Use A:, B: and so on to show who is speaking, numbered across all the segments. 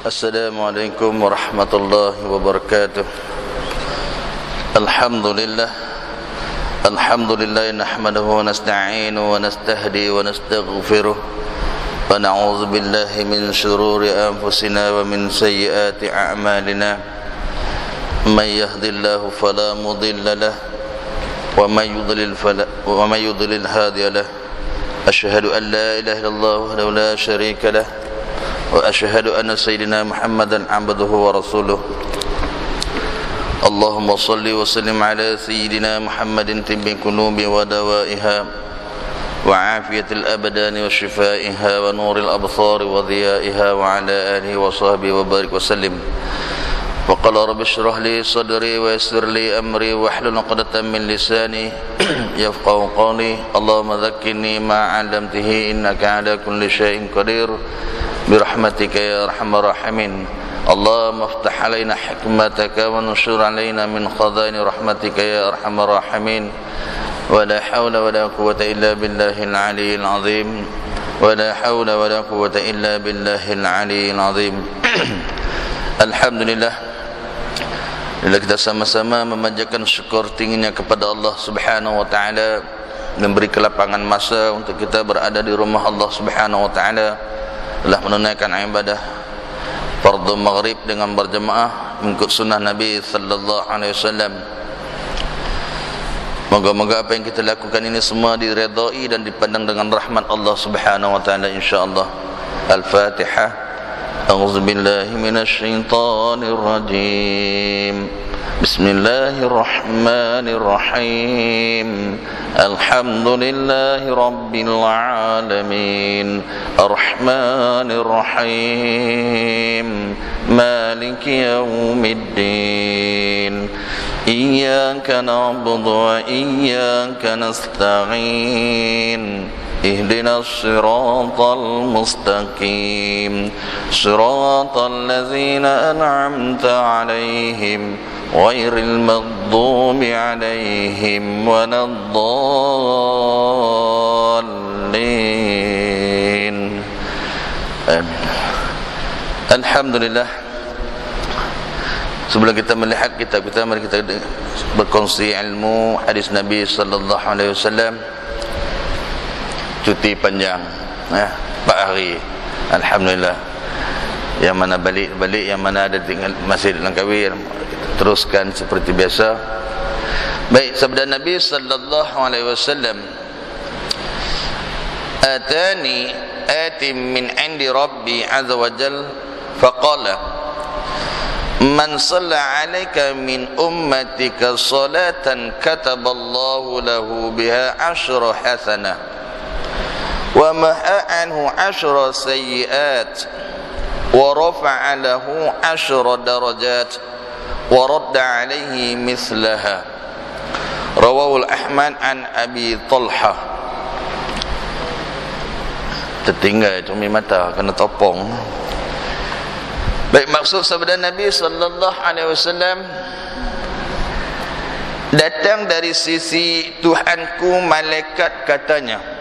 A: Assalamualaikum warahmatullahi wabarakatuh. Alhamdulillah nahmaduhu wa nasta'inu wa nastahdi wa nastaghfiruh wa na'udzu billahi min shururi anfusina wa min sayyiati a'malina. May yahdihillahu fala mudilla lahu wa may yudlil hadiya lahu. Asyhadu an la ilaha illallah wahdahu la syarika lahu wa asyhadu anna sayyidina Muhammadan 'abduhu wa rasuluh. Allahumma salli wa sallim ala sayyidina Muhammadin tibbi qulubi wa dawaiha wa afiyatil abdani wa shifaiha wa nuril absari wa dhiyaiha wa ala alihi wa sahbihi wa barik wa sallim. Wa qala rabbi shrah li sadri wa yassir li amri wa hlul 'uqdatam min lisani yafqahu qawli. Allahumma dhakkirni ma 'allamtihi innaka 'ala kulli syai'in qadir birahmatika ya arhamar rahimin. Allahumma iftah 'alaina hikmataka wa nushur 'alaina min khaza'ini rahmatika ya arhamar rahimin. Wa la hawla wa la quwwata illa billahil 'aliyyil 'azim. Wa la hawla wa la quwwata illa billahil 'aliyyil 'azim. Alhamdulillah, bila kita sama-sama memanjatkan syukur tingginya kepada Allah Subhanahu wa taala, memberi kelapangan masa untuk kita berada di rumah Allah Subhanahu wa taala, telah menunaikan ibadah fardhu maghrib dengan berjemaah mengikut sunnah Nabi sallallahu alaihi wasallam. Moga-moga apa yang kita lakukan ini semua diredai dan dipandang dengan rahmat Allah Subhanahu wa taala insyaallah. Al-Fatihah. A'udzu billahi minasy syaithanir rajim. Bismillahirrahmanirrahim. Alhamdulillahi rabbil alamin. Arrahmanir rahim. Maliki yaumiddin. Iyyaka na'budu wa iyyaka nasta'in. Ihdinas siratal mustaqim. Siratal ladzina an'amta 'alaihim ghairil maghdubi 'alaihim waladdallin. Amin. Alhamdulillah. Sebelum kita melihat kitab kita, mari kita berkongsi ilmu hadis Nabi sallallahu alaihi wasallam. Cuti panjang ya, 4 hari. Alhamdulillah. Yang mana balik, yang mana ada tinggal masih di Langkawi, kita teruskan seperti biasa. Baik, sabda Nabi sallallahu alaihi wasallam, atani atim min indi rabbi azza wa jal faqala man shalla alayka min ummatika salatan kataballahu lahu biha 10 hasanah wa maha anhu 10 sayyi'at wa rafa'a lahu 10 darajat wa radda alayhi mislaha. Rawahul Ahmad an Abi Talha. Tertinggal cumi mata kena topong. Baik, maksud sabda Nabi sallallahu alaihi wasallam, datang dari sisi Tuhanku malaikat katanya.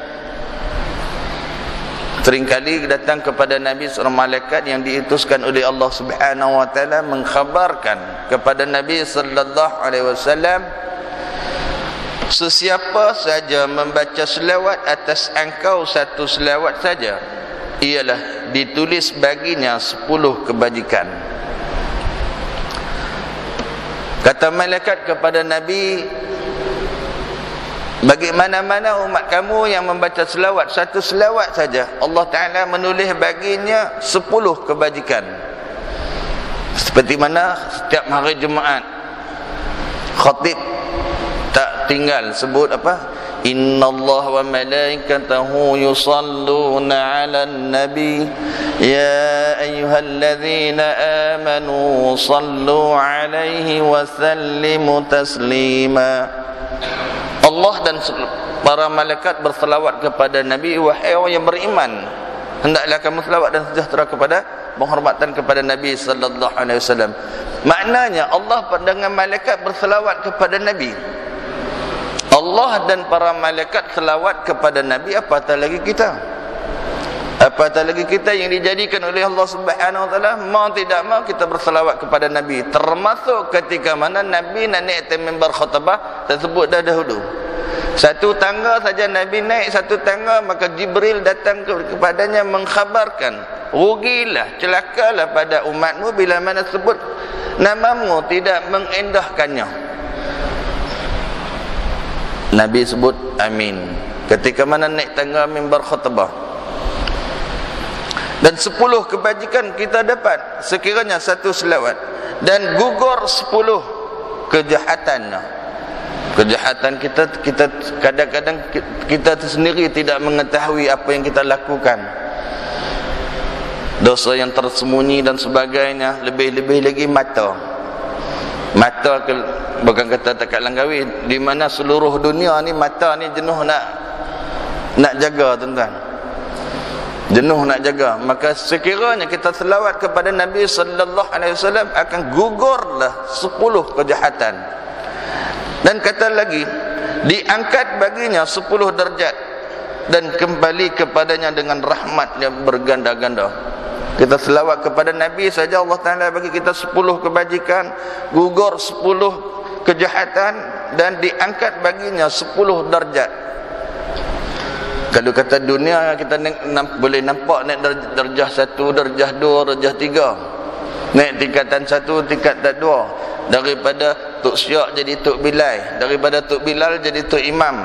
A: Seringkali datang kepada Nabi seorang malaikat yang diutuskan oleh Allah Subhanahu wa taala mengkhabarkan kepada Nabi sallallahu alaihi wasallam, sesiapa saja membaca selawat atas engkau 1 selawat saja, ialah ditulis baginya 10 kebajikan. Kata malaikat kepada Nabi, bagaimana-mana umat kamu yang membaca selawat 1 selawat saja, Allah Ta'ala menulis baginya 10 kebajikan. Seperti mana setiap hari Jumaat khatib tak tinggal sebut apa? Innallaha wa malaikatahu yusalluna 'alan nabi ya ayyuhalladzina amanu sallu 'alaihi wa sallimu taslima. Allah dan para malaikat berselawat kepada Nabi, wahai orang yang beriman, hendaklah kamu selawat dan sejahtera kepada penghormatan kepada Nabi sallallahu alaihi wasallam. Maknanya Allah dengan malaikat berselawat kepada Nabi. Allah dan para malaikat selawat kepada Nabi, apatah lagi kita. Apatah lagi kita yang dijadikan oleh Allah Subhanahu wa taala, mau tidak mau kita berselawat kepada Nabi. Termasuk ketika mana Nabi nak naik atas mimbar khutbah, tersebut dah dahulu. Satu tangga saja Nabi naik satu tangga, maka Jibril datang kepadanya mengkhabarkan, rugilah, celakalah pada umatmu bila mana sebut namamu tidak mengendahkannya. Nabi sebut amin ketika mana naik tangga mimbar khutbah. Dan 10 kebajikan kita dapat sekiranya satu selawat, dan gugur 10 kejahatannya. Kejahatan kita kadang-kadang kita sendiri tidak mengetahui apa yang kita lakukan. Dosa yang tersembunyi dan sebagainya. Lebih-lebih lagi mata. Mata bukan kata takat langgawi, di mana seluruh dunia ni mata ni jenuh nak jaga, tuan-tuan. Jenuh nak jaga. Maka sekiranya kita selawat kepada Nabi sallallahu alaihi wasallam, akan gugurlah 10 kejahatan. Dan kata lagi, diangkat baginya 10 darjat dan kembali kepadanya dengan rahmat yang berganda-ganda. Kita selawat kepada Nabi saja Allah Ta'ala bagi kita 10 kebajikan, gugur 10 kejahatan, dan diangkat baginya 10 darjat. Kalau kata dunia, kita boleh nampak naik darjah 1, darjah 2, darjah 3. Naik tingkatan 1, tingkatan 2. Daripada Tok Syak jadi Tok Bilal, daripada Tok Bilal jadi Tok Imam,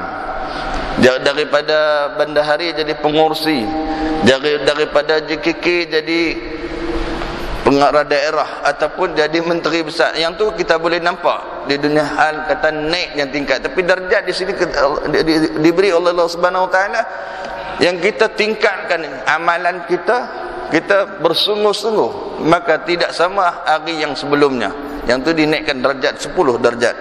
A: daripada bendahari jadi pengursi, daripada JKK jadi pengarah daerah ataupun jadi menteri besar. Yang tu kita boleh nampak di dunia hal kata naik yang tingkat, tapi darjat di sini diberi oleh Allah Subhanahu wa taala yang kita tingkatkan amalan kita bersungguh-sungguh, maka tidak sama hari yang sebelumnya. Yang tu dinaikkan darjat 10 darjat.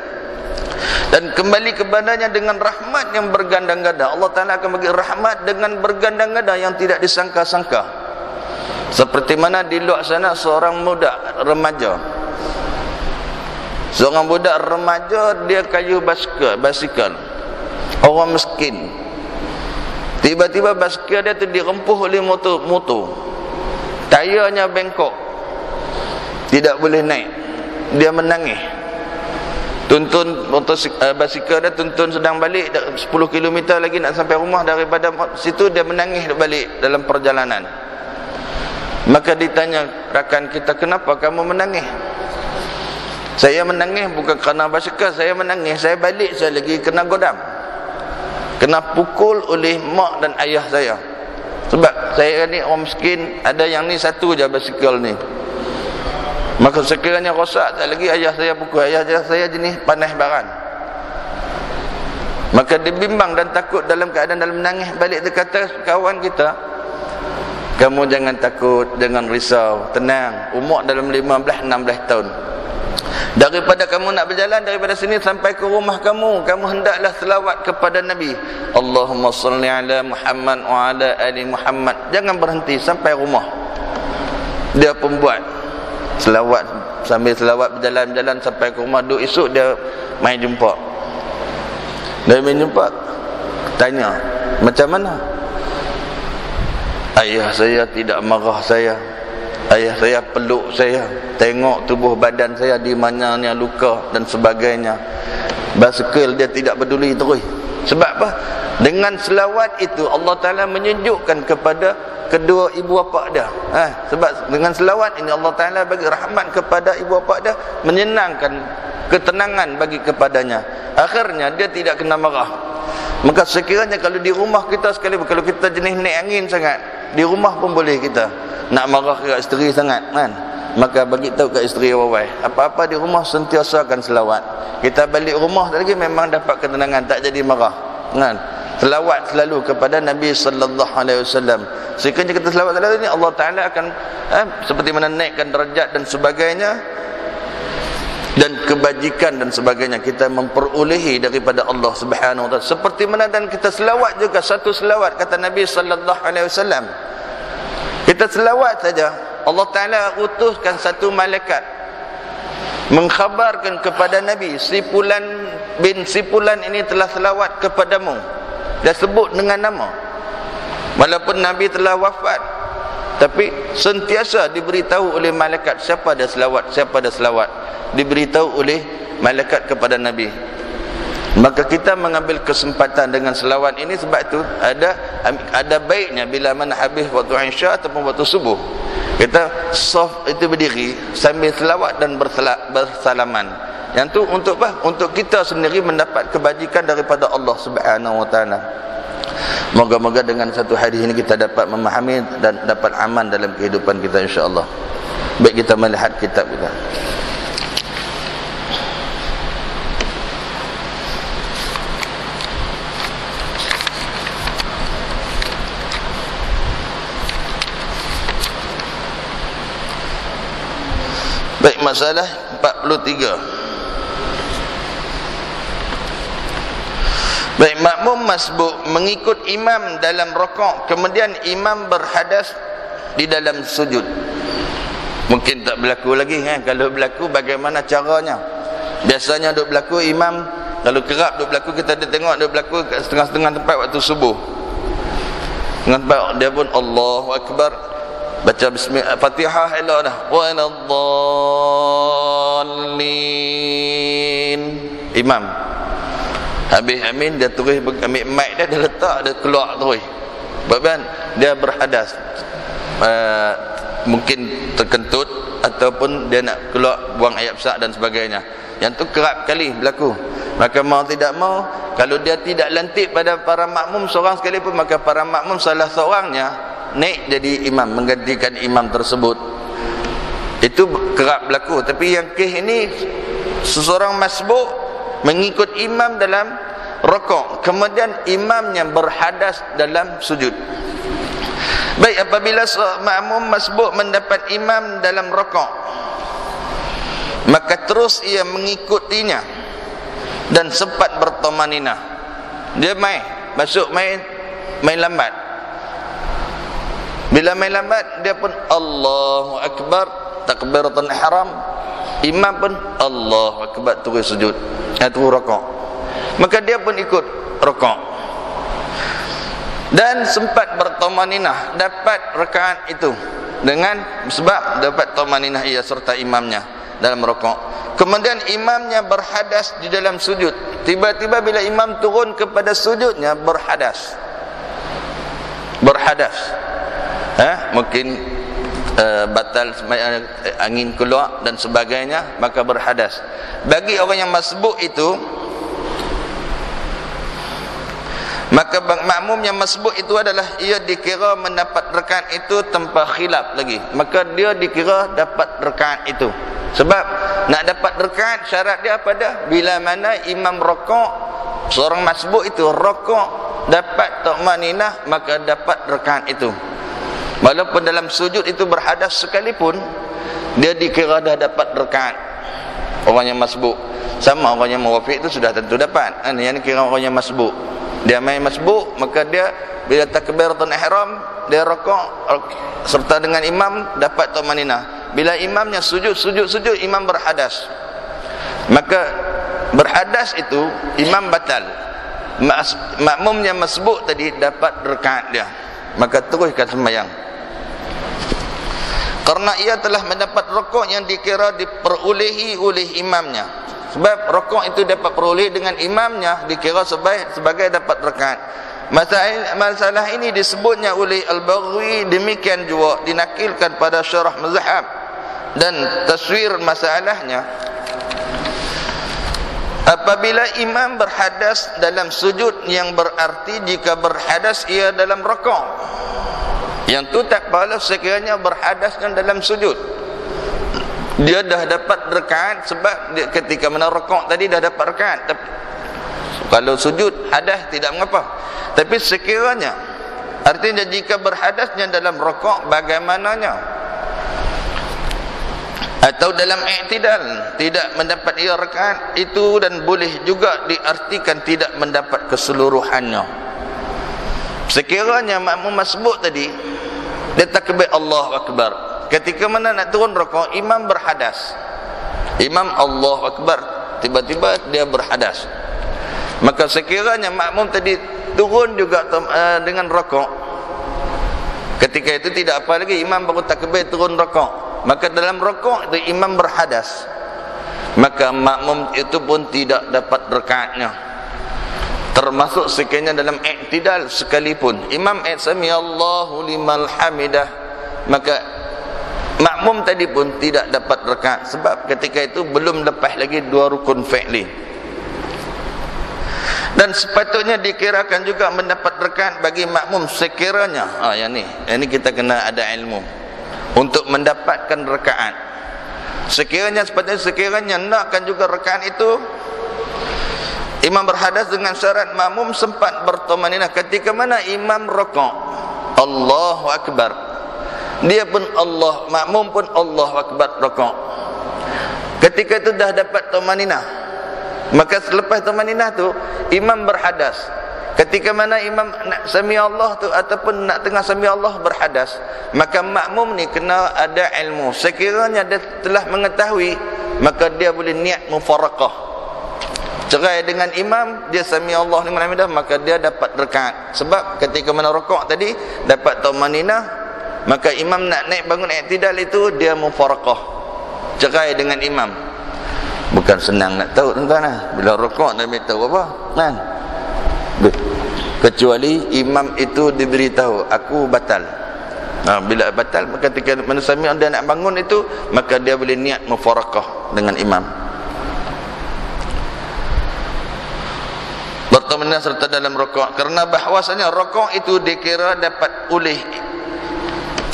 A: Dan kembali kepadanya dengan rahmat yang berganda-ganda. Allah Ta'ala akan bagi rahmat dengan berganda-ganda yang tidak disangka-sangka. Seperti mana di luar sana seorang budak remaja. Seorang budak remaja, dia kayu basikal. Orang miskin. Tiba-tiba basikal dia tu dirempuh oleh motor. Tayarnya bengkok. Tidak boleh naik. Dia menangis. Tuntun basikal dia tuntun sedang balik 10 km lagi nak sampai rumah. Daripada situ dia menangis balik dalam perjalanan. Maka ditanya rakan kita, kenapa kamu menangis? Saya menangis bukan kerana basikal, saya menangis, saya balik saya lagi kena godam, kena pukul oleh mak dan ayah saya. Sebab saya ni orang miskin, ada yang ni satu je basikal ni. Maka sekiranya rosak, tak lagi ayah saya pukul. Ayah saya jenis panas baran. Maka dia bimbang dan takut dalam keadaan dalam menangis balik. Dia kata kawan kita, kamu jangan takut, jangan risau, tenang. Umur dalam 15-16 tahun. Daripada kamu nak berjalan daripada sini sampai ke rumah kamu hendaklah selawat kepada Nabi. Allahumma salli ala Muhammad wa ala ali Muhammad. Jangan berhenti sampai rumah. Dia pun buat selawat, sambil selawat berjalan-jalan sampai ke rumah. Duk esok dia main jumpa. Dia main jumpa, tanya, macam mana? Ayah saya tidak marah saya. Ayah saya peluk saya, tengok tubuh badan saya di mananya luka dan sebagainya. Basikal dia tidak peduli terus. Sebab apa? Dengan selawat itu Allah Ta'ala menyejukkan kepada kedua ibu bapa dia. Sebab dengan selawat ini Allah Ta'ala bagi rahmat kepada ibu bapa dia, menyenangkan, ketenangan bagi kepadanya. Akhirnya dia tidak kena marah. Maka sekiranya kalau di rumah kita sekali, kalau kita jenis naik angin sangat, di rumah pun boleh kita nak marah ke isteri sangat kan, maka bagi tahu ke isteri wawai, apa-apa di rumah sentiasa akan selawat. Kita balik rumah lagi memang dapat ketenangan, tak jadi marah kan. Selawat selalu kepada Nabi sallallahu alaihi wasallam. Sekiranya kita selawat selalu ni, Allah Ta'ala akan seperti mana naikkan derajat dan sebagainya, dan kebajikan dan sebagainya kita memperolehi daripada Allah Subhanahu wa taala. Seperti mana dan kita selawat juga, satu selawat kata Nabi sallallahu alaihi wasallam, kita selawat saja Allah Ta'ala utuskan satu malaikat mengkhabarkan kepada Nabi, si Fulan bin si Fulan ini telah selawat kepadamu. Dia sebut dengan nama. Walaupun Nabi telah wafat, tapi sentiasa diberitahu oleh malaikat siapa ada selawat, siapa ada selawat, diberitahu oleh malaikat kepada Nabi. Maka kita mengambil kesempatan dengan selawat ini, sebab itu ada baiknya bila mana habis waktu Isya ataupun waktu subuh, kita soft itu berdiri sambil selawat dan bersalaman. Yang tu untuk apa? Untuk kita sendiri mendapat kebajikan daripada Allah Subhanahu wa taala. Moga-moga dengan satu hadis ini kita dapat memahami dan dapat aman dalam kehidupan kita, insya-Allah. Baik, kita melihat kitab kita. Baik, masalah 43. Baik, makmum masbuk mengikut imam dalam rakaat, kemudian imam berhadas di dalam sujud. Mungkin tak berlaku lagi kan? Kalau berlaku, bagaimana caranya? Biasanya duk berlaku imam, kalau kerap duk berlaku, kita tengok duk berlaku setengah-setengah tempat waktu subuh. Setengah tempat dia pun Allahu Akbar, baca bismillah, Fatihah elok dah, waladdallin, imam habis amin, dia terus ambil mic dia letak, dia keluar terus. Sebab kan dia berhadas, mungkin terkentut ataupun dia nak keluar buang air besar dan sebagainya. Yang tu kerap kali berlaku. Maka mau tidak mau, kalau dia tidak lantik pada para makmum seorang sekali pun, maka para makmum salah seorangnya naik jadi imam, menggantikan imam tersebut. Itu kerap berlaku. Tapi yang kes ini, seseorang masbuk mengikut imam dalam rakaat, kemudian imamnya berhadas dalam sujud. Baik, apabila makmum masbuk mendapat imam dalam rakaat, maka terus ia mengikutinya dan sempat bertumaninah. Dia masuk main lambat. Bila main lambat, dia pun Allahu Akbar, takbiratul ihram, imam pun Allahu Akbar, terus sujud, terus rakaat. Maka dia pun ikut rakaat dan sempat bertumaninah, dapat rakaat itu dengan sebab dapat tumaninah ia serta imamnya dalam rakaat. Kemudian imamnya berhadas di dalam sujud. Tiba-tiba bila imam turun kepada sujudnya, berhadas. Mungkin batal angin keluar dan sebagainya, maka berhadas. Bagi orang yang masbuk itu, maka makmum yang masbuk itu adalah ia dikira mendapat rakaat itu tanpa khilaf lagi. Maka dia dikira dapat rakaat itu. Sebab nak dapat rakaat, syarat dia apa dah? Bila mana imam rakaat, seorang masbuk itu rakaat dapat tumaninah, maka dapat rakaat itu. Walaupun dalam sujud itu berhadas sekalipun, dia dikira dah dapat rakaat. Orang yang masbuk sama orang yang muwafiq itu sudah tentu dapat. Yang kira orang yang masbuk, dia main masbuk, maka dia bila takbiratul ihram, dia rakaat serta dengan imam, dapat tumaninah. Bila imamnya sujud, imam berhadas, maka berhadas itu imam batal. Makmumnya masbuk tadi dapat rakaat dia, maka teruskan sembahyang. Karena ia telah mendapat rakaat yang dikira diperolehi oleh imamnya. Sebab rakaat itu dapat peroleh dengan imamnya, dikira sebagai dapat rakaat. Masalah ini disebutnya oleh Al-Baghawi, demikian juga dinakilkan pada syarah mazhab dan taswir masalahnya. Apabila imam berhadas dalam sujud, yang berarti jika berhadas ia dalam rakaat. Yang tu tak pahala sekiranya berhadaskan dalam sujud. Dia dah dapat rakaat, sebab dia ketika mana rakaat tadi dah dapat rakaat. Kalau sujud hadas tidak mengapa. Tapi sekiranya, artinya jika berhadasnya dalam rakaat, bagaimananya? Atau dalam i'tidal, tidak mendapat ia rakaat itu, dan boleh juga diartikan tidak mendapat keseluruhannya. Sekiranya makmum masbuk tadi, dia takbir Allahu Akbar, ketika mana nak turun rakaat, imam berhadas, imam Allahu Akbar, tiba-tiba dia berhadas, maka sekiranya makmum tadi turun juga dengan rakaat, Ketika itu tidak apa lagi, imam baru takbir turun rakaat. Maka dalam rakaat itu imam berhadas, maka makmum itu pun tidak dapat rakaatnya. Termasuk sekiranya dalam i'tidal sekalipun imam sami Allahu liman hamidah, maka makmum tadi pun tidak dapat rakaat, sebab ketika itu belum lepas lagi dua rukun fi'li. Dan sepatutnya dikirakan juga mendapat rakaat bagi makmum sekiranya yang ni kita kena ada ilmu untuk mendapatkan rakaat. Sekiranya nakkan juga rakaat itu, imam berhadas dengan syarat makmum sempat bertumaninah. Ketika mana imam rakaat, Allahu Akbar, dia pun Allah, makmum pun Allahu Akbar rakaat. Ketika itu dah dapat tumaninah, maka selepas tumaninah tu imam berhadas. Ketika mana imam nak sami Allah tu ataupun nak tengah sami Allah berhadas, maka makmum ni kena ada ilmu. Sekiranya dia telah mengetahui, maka dia boleh niat mufaraqah. Cerai dengan imam, dia sami Allah liman hamidah, maka dia dapat rakaat. Sebab ketika mana rakaat tadi dapat tumaninah, maka imam nak naik bangun i'tidal itu dia mufaraqah. Cerai dengan imam. Bukan senang nak tahu tuan-tuan. Bila rakaat nak tahu apa? Kan? Kecuali imam itu diberitahu aku batal. Bila batal, maka ketika mana sami dia nak bangun itu, maka dia boleh niat mufaraqah dengan imam. Bertemanah serta dalam rakaat, kerana bahwasanya rakaat itu dikira dapat oleh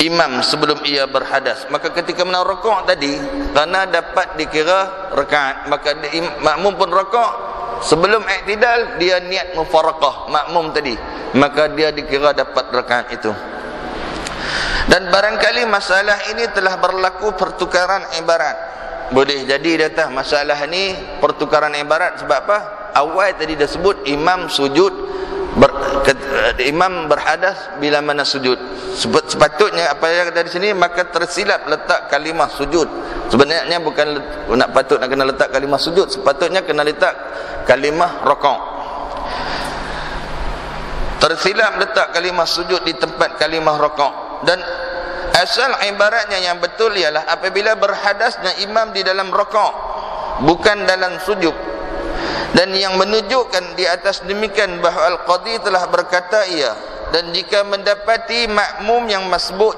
A: imam sebelum ia berhadas. Maka ketika mana rakaat tadi kerana dapat dikira rakaat, maka makmum pun rakaat sebelum i'tidal, dia niat mufaraqah makmum tadi, maka dia dikira dapat rakaat itu. Dan barangkali masalah ini telah berlaku pertukaran ibarat. Boleh jadi datang masalah ni pertukaran ibarat. Sebab apa? Awal tadi dah sebut imam sujud, imam berhadas bila mana sujud. Sepatutnya apa yang dari sini, maka tersilap letak kalimah sujud. Sebenarnya bukan nak kena letak kalimah sujud, sepatutnya kena letak kalimah rakaat. Tersilap letak kalimah sujud di tempat kalimah rakaat. Dan asal ibaratnya yang betul ialah apabila berhadasnya imam di dalam rakaat, bukan dalam sujud. Dan yang menunjukkan di atas demikian bahawa al-qadhi telah berkata ia, dan jika mendapati makmum yang masbuk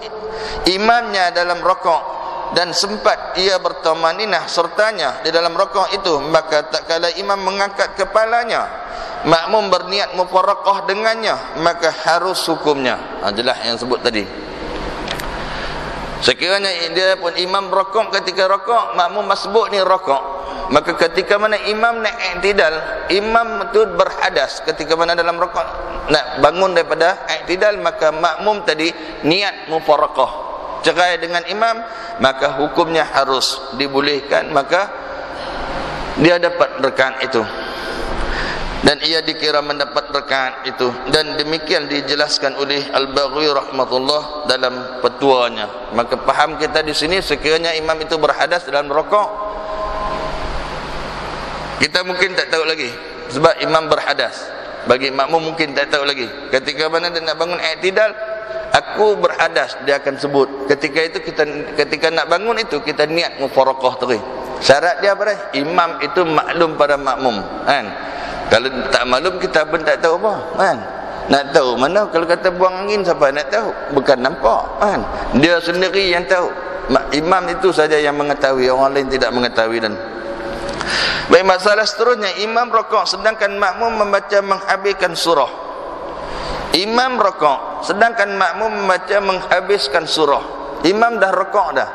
A: imamnya dalam rakaat dan sempat ia bertumaninah sertanya di dalam rakaat itu, maka tak kala imam mengangkat kepalanya, makmum berniat mufaraqah dengannya, maka harus hukumnya. Jelas yang sebut tadi. Sekiranya dia pun imam rakaat, ketika rakaat makmum masbuk ni rakaat, maka ketika mana imam nak i'tidal, imam itu berhadas ketika mana dalam rakaat nak bangun daripada i'tidal, maka makmum tadi niat mufaraqah cerai dengan imam, maka hukumnya harus dibolehkan, maka dia dapat rakaat itu dan ia dikira mendapat rakaat itu. Dan demikian dijelaskan oleh Al-Baghawi rahmatullah dalam petuanya. Maka faham kita di sini, sekiranya imam itu berhadas dalam rakaat, kita mungkin tak tahu lagi sebab imam berhadas. Bagi makmum mungkin tak tahu lagi. Ketika mana dia nak bangun i'tidal, aku berhadas, dia akan sebut. Ketika itu ketika nak bangun itu kita niat mufaraqah terus. Syarat dia apa? Imam itu maklum pada makmum, kan? Kalau tak maklum, kita pun tak tahu apa, kan? Nak tahu mana? Kalau kata buang angin, siapa nak tahu? Bukan nampak, kan? Dia sendiri yang tahu. Imam itu saja yang mengetahui, orang lain tidak mengetahui. Dan baik, masalah seterusnya, imam rakaat sedangkan makmum membaca menghabiskan surah. Imam rakaat sedangkan makmum membaca menghabiskan surah. Imam dah rakaat dah,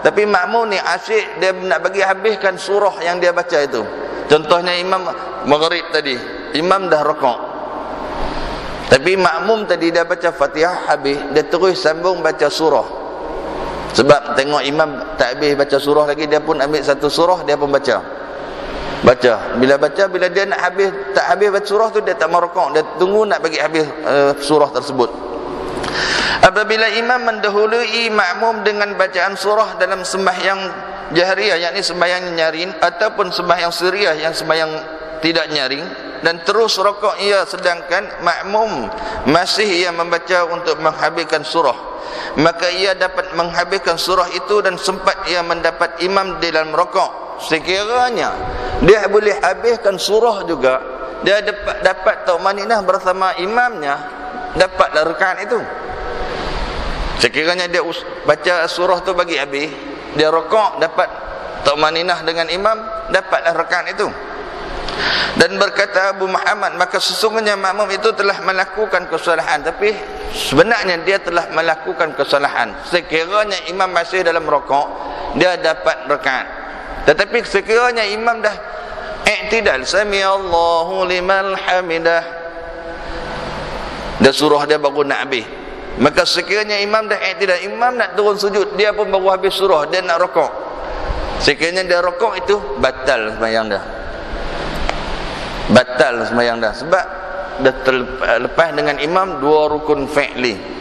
A: tapi makmum ni asyik dia nak bagi habiskan surah yang dia baca itu. Contohnya imam maghrib tadi, imam dah rakaat, tapi makmum tadi dia baca Fatihah habis, dia terus sambung baca surah. Sebab tengok imam tak habis baca surah lagi, dia pun ambil satu surah, dia pun baca. Bila dia nak habis, tak habis baca surah tu, dia tak mau rakaat, dia tunggu nak bagi habis surah tersebut. Apabila imam mendahului makmum dengan bacaan surah dalam sembahyang jahriyah, yakni sembahyang nyaring, ataupun sembahyang sirriyah yang sembahyang tidak nyaring, dan terus rokok ia sedangkan makmum masih ia membaca untuk menghabiskan surah, maka ia dapat menghabiskan surah itu dan sempat ia mendapat imam di dalam rokok. Sekiranya dia boleh habiskan surah juga, dia dapat tumaninah bersama imamnya, dapatlah rakaat itu. Sekiranya dia baca surah tu bagi habis, dia rokok dapat tumaninah dengan imam, dapatlah rakaat itu. Dan berkata Abu Muhammad, maka sesungguhnya makmum itu telah melakukan kesalahan, tapi sebenarnya dia telah melakukan kesalahan. Sekiranya imam masih dalam rokok, dia dapat rakaat. Tetapi sekiranya imam dah i'tidal, sami Allahu liman hamidah, dah surah dia baru nak habis, maka sekiranya imam dah i'tidal, imam nak turun sujud, dia pun baru habis surah, dia nak rokok, sekiranya dia rokok itu batal sembahyang dah, batal sembahyang dah, sebab dah terlepas dengan imam dua rukun fi'li.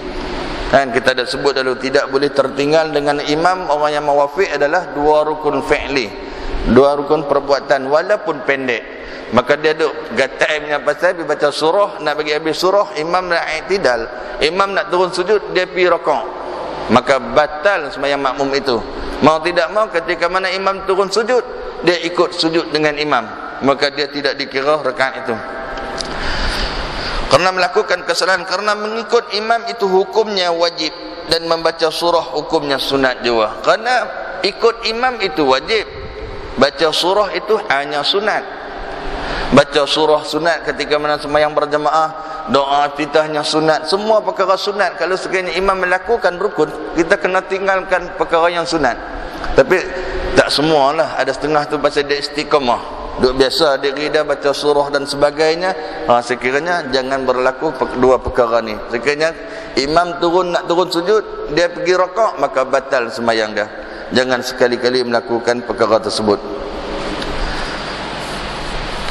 A: Kan kita dah sebut dulu, tidak boleh tertinggal dengan imam orang yang mawafiq adalah dua rukun fi'li, dua rukun perbuatan walaupun pendek. Maka dia duk gatai punya pasal dia baca surah, nak bagi habis surah, imam nak i'tidal, imam nak turun sujud, dia pergi rokok, maka batal sembahyang makmum itu. Mau tidak mau ketika mana imam turun sujud, dia ikut sujud dengan imam, maka dia tidak dikira rakaat itu. Karena melakukan kesalahan, karena mengikut imam itu hukumnya wajib, dan membaca surah hukumnya sunat juga. Karena ikut imam itu wajib, baca surah itu hanya sunat. Baca surah sunat ketika mana sembahyang berjamaah, doa iftitahnya sunat, semua perkara sunat. Kalau sekiranya imam melakukan rukun, kita kena tinggalkan perkara yang sunat. Tapi tak semualah, ada setengah tu pasal dia istiqamah, duk biasa diri dia baca surah dan sebagainya. Sekiranya jangan berlaku dua perkara ni. Sekiranya imam nak turun sujud, dia pergi rokok, maka batal sembahyang dia. Jangan sekali-kali melakukan perkara tersebut.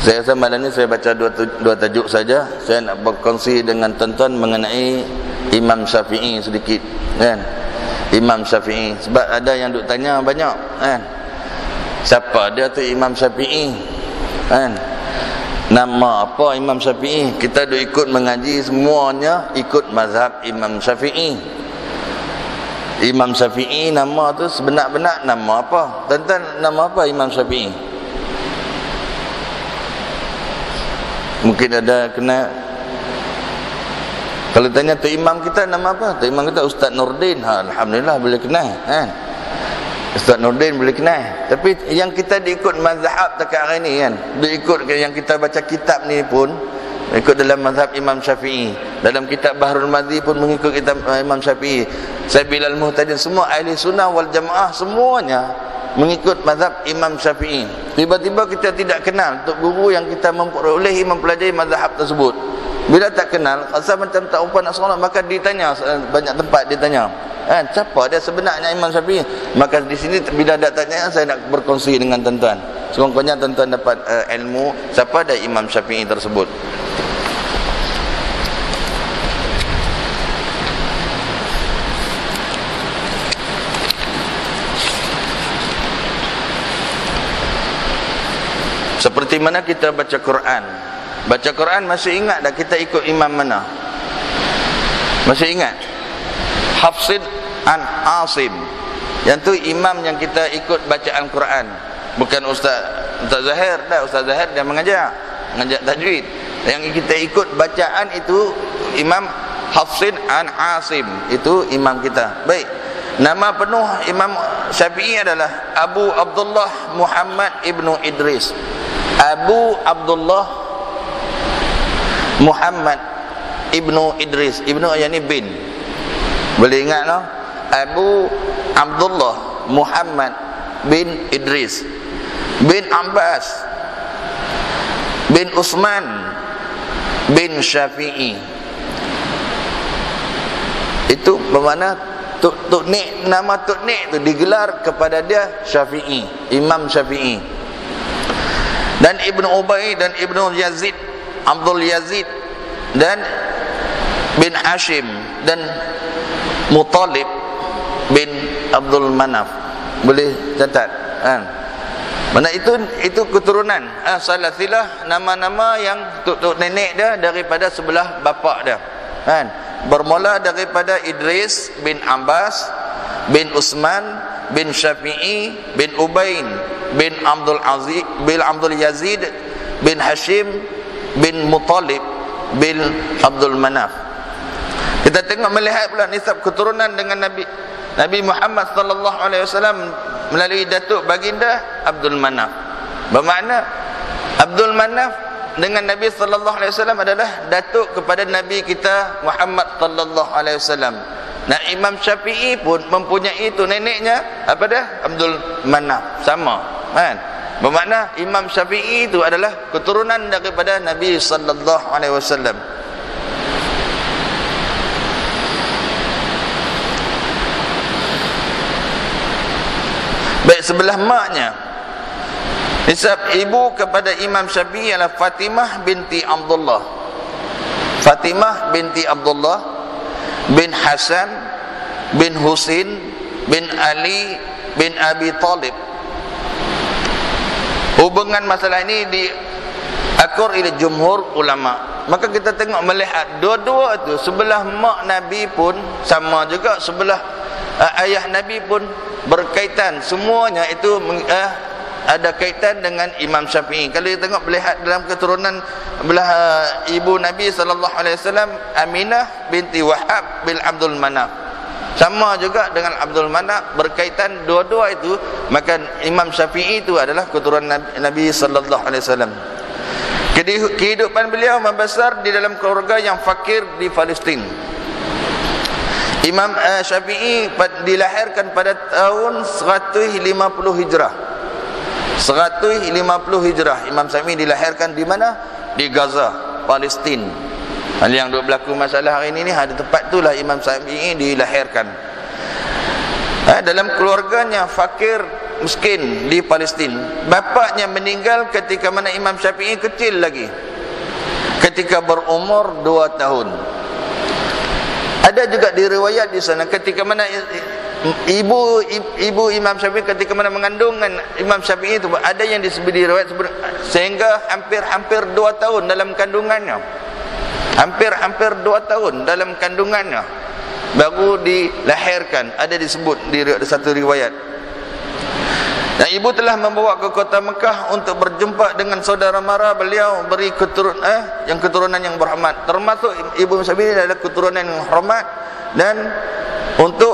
A: Saya rasa malam ni saya baca dua tajuk saja. Saya nak berkongsi dengan tuan-tuan mengenai Imam Syafi'i sedikit, kan? Imam Syafi'i, sebab ada yang duk tanya banyak, kan? Siapa dia tu Imam Syafi'i, kan? Nama apa Imam Syafi'i? Kita duk ikut mengaji semuanya ikut mazhab Imam Syafi'i. Imam Syafi'i nama tu sebenar-benar nama apa? Tuan-tuan, nama apa Imam Syafi'i? Mungkin ada kena. Kalau tanya tu imam kita nama apa? Tu imam kita Ustaz Nurdin. Alhamdulillah boleh kenal, kan? Ustaz Nurdin boleh kenal. Tapi yang kita diikut mazhab dekat hari ni, kan, diikut yang kita baca kitab ni pun ikut dalam mazhab Imam Syafi'i. Dalam kitab Bahrul Madhi pun mengikut kitab Imam Syafi'i. Sabilal Muhtadin, semua ahli sunnah wal jamaah semuanya mengikut mazhab Imam Syafi'i. Tiba-tiba kita tidak kenal tok guru yang kita memperolehi mempelajari mazhab tersebut. Bila tak kenal, rasa macam tak upah nak solat, maka ditanya, banyak tempat ditanya, kan, siapa dia sebenarnya Imam Syafi'i? Maka di sini bila dah tanya, saya nak berkongsi dengan tuan-tuan. Sekurang-kurangnya tuan-tuan dapat ilmu siapa dia Imam Syafi'i tersebut. Seperti mana kita baca Quran. Baca Quran masih ingat dah kita ikut imam mana? Masih ingat? Hafsin an Asim. Yang tu imam yang kita ikut bacaan Quran. Bukan Ustaz Zahir dah. Ustaz Zahir dia mengajar tajwid. Yang kita ikut bacaan itu Imam Hafsin an Asim. Itu imam kita. Baik. Nama penuh Imam Syafi'i adalah Abu Abdullah Muhammad ibnu Idris. Abu Abdullah Muhammad ibnu Idris. Ibnu yang ni bin. Boleh ingat no? Abu Abdullah Muhammad bin Idris bin Abbas bin Utsman bin Syafi'i. Itu bermakna Tuk Nik, nama Tuk Nik tu digelar kepada dia Syafi'i, Imam Syafi'i. Dan Ibnu Ubay dan Ibnu Yazid, Abdul Yazid dan bin Hashim dan Muttalib bin Abdul Manaf. Boleh catat, kan? Mana itu keturunan salasilah, nama-nama yang tok nenek dia daripada sebelah bapa dia, kan? Bermula daripada Idris bin Abbas bin Utsman bin Syafi'i bin Ubain bin Abdul Aziz bin Abdul Yazid bin Hashim bin Muttalib bin Abdul Manaf. Kita tengok melihat pula nisab keturunan dengan Nabi Muhammad sallallahu alaihi wasallam melalui datuk baginda Abdul Manaf. Bermakna Abdul Manaf dengan Nabi sallallahu alaihi wasallam adalah datuk kepada Nabi kita Muhammad sallallahu alaihi wasallam. Nah, Imam Syafi'i pun mempunyai itu neneknya apa dah? Abdul Manaf, sama, kan? Bermakna Imam Syafi'i itu adalah keturunan daripada Nabi sallallahu alaihi wasallam. Baik, sebelah maknya nisab ibu kepada Imam Syafi'i ialah Fatimah binti Abdullah. Fatimah binti Abdullah bin Hasan bin Husain bin Ali bin Abi Talib. Hubungan masalah ini diakur oleh jumhur ulama. Maka kita tengok melihat dua-dua itu sebelah mak Nabi pun sama juga, sebelah ayah Nabi pun berkaitan, semuanya itu ada kaitan dengan Imam Syafi'i. Kalau kita tengok melihat dalam keturunan belah ibu Nabi sallallahu alaihi wasallam, Aminah binti Wahab bin Abdul Manaf, sama juga dengan Abdul Manaf, berkaitan dua-dua itu. Maka Imam Syafi'i itu adalah keturunan Nabi sallallahu alaihi wasallam. Kehidupan beliau membesar di dalam keluarga yang fakir di Palestin. Imam Syafi'i dilahirkan pada tahun 150 Hijrah. 150 Hijrah. Imam Syafi'i dilahirkan di mana? Di Gaza, Palestin. Yang duk berlaku masalah hari ini ada tempat itulah Imam Syafi'i dilahirkan. Dalam keluarganya fakir miskin di Palestin. Bapaknya meninggal ketika mana Imam Syafi'i kecil lagi, ketika berumur 2 tahun. Ada juga diriwayat di sana ketika mana ibu Imam Syafi'i ketika mana mengandungkan Imam Syafi'i itu, ada yang disebut diriwayat sehingga hampir 2 tahun dalam kandungannya. Hampir 2 tahun dalam kandungannya baru dilahirkan, ada disebut di satu riwayat. Dan ibu telah membawa ke kota Mekah untuk berjumpa dengan saudara mara beliau, beri keturunan yang berhormat. Termasuk ibu Syafi'i adalah keturunan yang hormat, dan untuk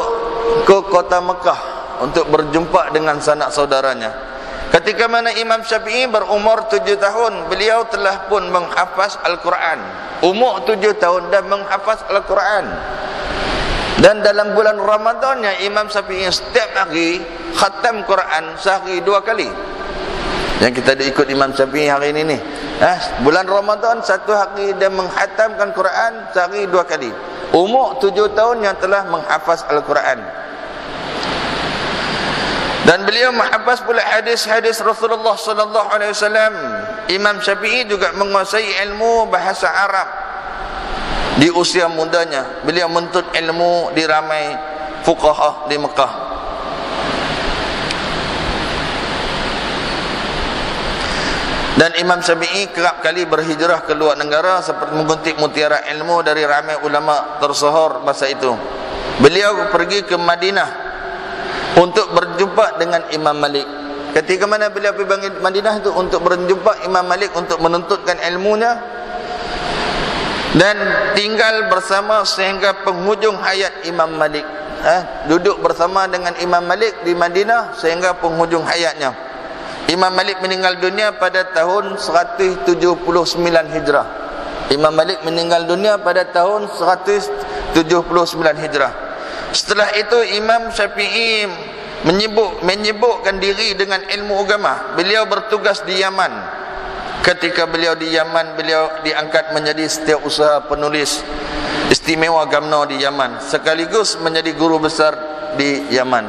A: ke kota Mekah untuk berjumpa dengan sanak saudaranya. Ketika mana Imam Syafi'i berumur 7 tahun, beliau telah pun menghafaz Al-Quran. Umur 7 tahun dan menghafaz Al-Quran. Dan dalam bulan Ramadannya Imam Syafi'i setiap hari khatam Quran sehari 2 kali. Yang kita ikut Imam Syafi'i hari ini ni, bulan Ramadan 1 hari dia menghatamkan Quran sehari 2 kali. Umur 7 tahun yang telah menghafaz Al-Quran. Dan beliau menghafaz pula hadis-hadis Rasulullah sallallahu alaihi wasallam. Imam Syafi'i juga menguasai ilmu bahasa Arab. Di usia mudanya beliau menuntut ilmu di ramai fuqaha di Mekah. Dan Imam Syafi'i kerap kali berhijrah ke luar negara seperti menggunting mutiara ilmu dari ramai ulama tersohor masa itu. Beliau pergi ke Madinah untuk berjumpa dengan Imam Malik. Ketika mana beliau pergi ke Madinah itu untuk berjumpa Imam Malik untuk menuntutkan ilmunya, dan tinggal bersama sehingga penghujung hayat Imam Malik. Duduk bersama dengan Imam Malik di Madinah sehingga penghujung hayatnya. Imam Malik meninggal dunia pada tahun 179 Hijrah. Imam Malik meninggal dunia pada tahun 179 Hijrah. Setelah itu Imam Syafi'i menyibukkan diri dengan ilmu agama. Beliau bertugas di Yaman. Ketika beliau di Yaman, beliau diangkat menjadi setiausaha penulis istimewa Gamno di Yaman, sekaligus menjadi guru besar di Yaman.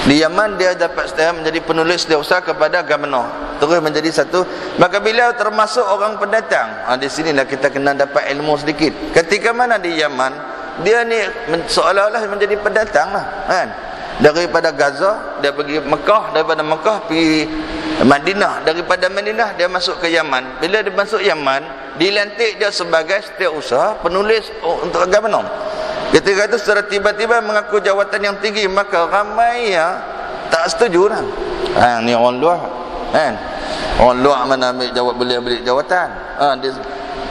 A: Di Yaman dia dapat menjadi penulis setiausaha kepada Gamno, terus menjadi satu. Maka beliau termasuk orang pendatang. Di sinilah kita kena dapat ilmu sedikit. Ketika mana di Yaman, dia ni seolah-olah menjadi pendatang lah, kan? daripada Gaza dia pergi Mekah, daripada Mekah pergi Madinah, daripada Madinah dia masuk ke Yaman. Bila dia masuk Yaman, dilantik dia sebagai setiausaha penulis untuk agama. Ketika itu secara tiba-tiba mengaku jawatan yang tinggi, maka ramai yang tak setuju lah. Ni orang luar kan, orang luar mana boleh ambil jawatan. Dia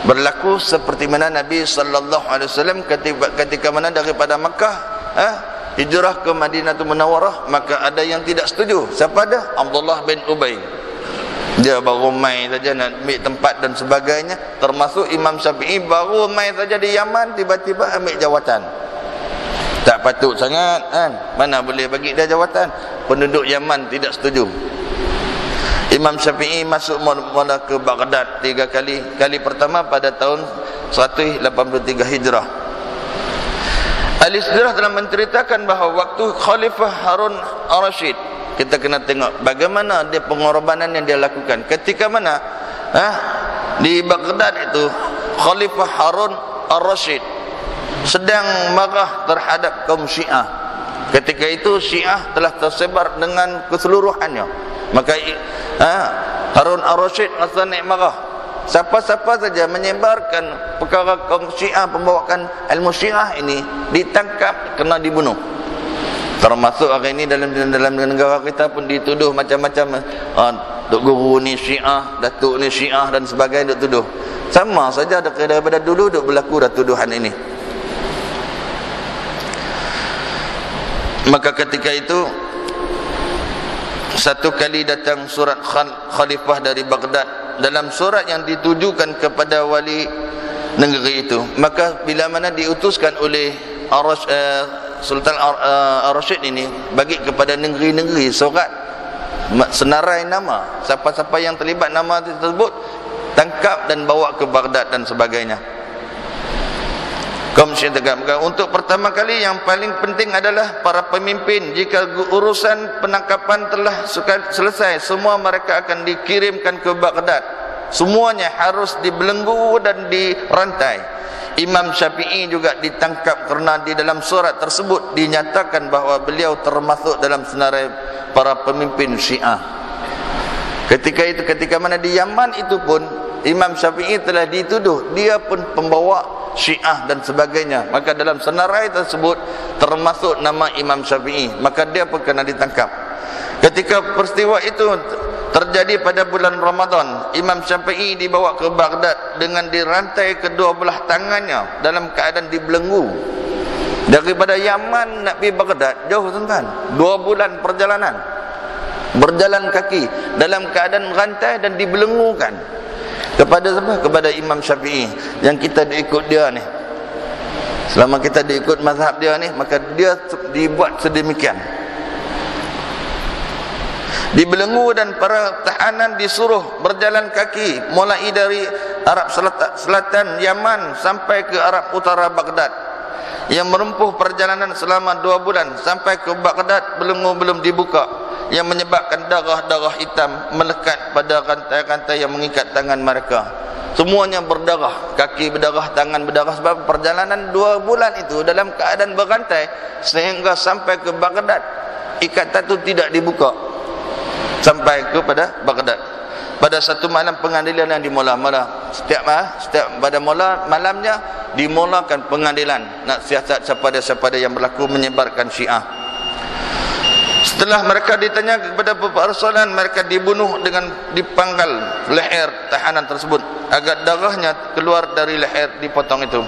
A: berlaku seperti mana Nabi sallallahu alaihi wasallam ketika mana daripada Makkah hijrah ke Madinatul Munawwarah, maka ada yang tidak setuju. Siapa dia? Abdullah bin Ubay. Dia baru main saja nak ambil tempat dan sebagainya. Termasuk Imam Syafi'i baru main saja di Yaman, tiba-tiba ambil jawatan. Tak patut sangat kan, mana boleh bagi dia jawatan. Penduduk Yaman tidak setuju. Imam Syafi'i masuk mula ke Baghdad 3 kali. Kali pertama pada tahun 183 Hijrah. Al-Istidrak telah menceritakan bahawa waktu Khalifah Harun al-Rashid, kita kena tengok bagaimana dia pengorbanan yang dia lakukan. Ketika mana di Baghdad itu Khalifah Harun al-Rashid sedang marah terhadap kaum Syiah. Ketika itu Syiah telah tersebar dengan keseluruhannya. Maka Harun al-Rashid rasa naik marah. Siapa-siapa saja menyebarkan perkara kaum Syiah, pembawakan ilmu Syiah ini, ditangkap, kena dibunuh. Termasuk hari ini dalam negara kita pun dituduh macam-macam. Duk guru ni Syiah, datuk ni Syiah dan sebagainya duk tuduh. Sama saja daripada dulu duk berlaku dah tuduhan ini. Maka ketika itu satu kali datang surat khalifah dari Baghdad, dalam surat yang ditujukan kepada wali negeri itu. Maka bila mana diutuskan oleh Sultan Ar-Rasyid ini bagi kepada negeri-negeri surat senarai nama, siapa-siapa yang terlibat nama tersebut tangkap dan bawa ke Baghdad dan sebagainya. Kaum Syiah tegak. Untuk pertama kali yang paling penting adalah para pemimpin, jika urusan penangkapan telah selesai, semua mereka akan dikirimkan ke Baghdad. Semuanya harus dibelenggu dan dirantai. Imam Syafi'i juga ditangkap kerana di dalam surat tersebut dinyatakan bahawa beliau termasuk dalam senarai para pemimpin Syiah. Ketika mana di Yaman itu pun Imam Syafi'i telah dituduh dia pun pembawa Syiah dan sebagainya. Maka dalam senarai tersebut termasuk nama Imam Syafi'i, maka dia pun kena ditangkap. Ketika peristiwa itu terjadi pada bulan Ramadan, Imam Syafi'i dibawa ke Baghdad dengan dirantai kedua belah tangannya dalam keadaan dibelenggu. Daripada Yaman nak pergi Baghdad jauh tuan-tuan, 2 bulan perjalanan, berjalan kaki dalam keadaan rantai dan dibelenggukan. Kepada siapa? Kepada Imam Syafi'i. Yang kita diikut dia ni, selama kita diikut mazhab dia ni, maka dia dibuat sedemikian, dibelenggu, dan para tahanan disuruh berjalan kaki mulai dari Arab Selatan Yaman sampai ke Arab Utara Baghdad, yang merempuh perjalanan selama 2 bulan. Sampai ke Baghdad belenggu belum dibuka, yang menyebabkan darah-darah hitam melekat pada rantai-rantai yang mengikat tangan mereka. Semuanya berdarah, kaki berdarah, tangan berdarah, sebab perjalanan 2 bulan itu dalam keadaan berrantai sehingga sampai ke Baghdad ikatan itu tidak dibuka sampai kepada Baghdad. Pada satu malam pengadilan yang dimula-mula, setiap pada malamnya dimulakan pengadilan nak siasat siapa dia yang berlaku menyebarkan Syiah. Setelah mereka ditanya kepada beberapa soalan, mereka dibunuh dengan dipanggal leher tahanan tersebut agar darahnya keluar dari leher, dipotong itu.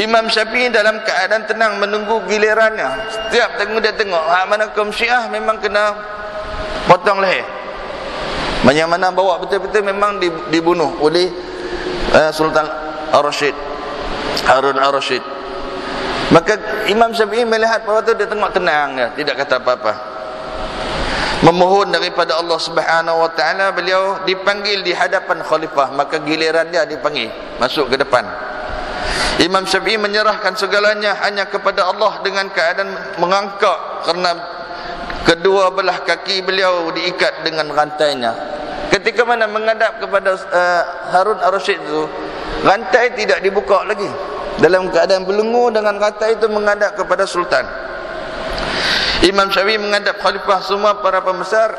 A: Imam Syafi'i dalam keadaan tenang menunggu gilirannya. Setiap dia tengok mana kaum Syiah memang kena potong leher, yang mana bawa betul-betul memang dibunuh oleh Sultan Ar-Rasyid, Harun al-Rashid. Maka Imam Syafi'i melihat bahawa itu dia tengok tenang, ya, tidak kata apa-apa. Memohon daripada Allah Subhanahu wa taala, beliau dipanggil di hadapan khalifah, maka giliran dia dipanggil masuk ke depan. Imam Syafi'i menyerahkan segalanya hanya kepada Allah dengan keadaan mengangkat kerana kedua belah kaki beliau diikat dengan rantainya. Ketika mana menghadap kepada Harun al-Rashid itu, rantai tidak dibuka lagi. Dalam keadaan belenggu dengan rantai itu menghadap kepada Sultan. Imam Syafi'i menghadap khalifah semua para pembesar,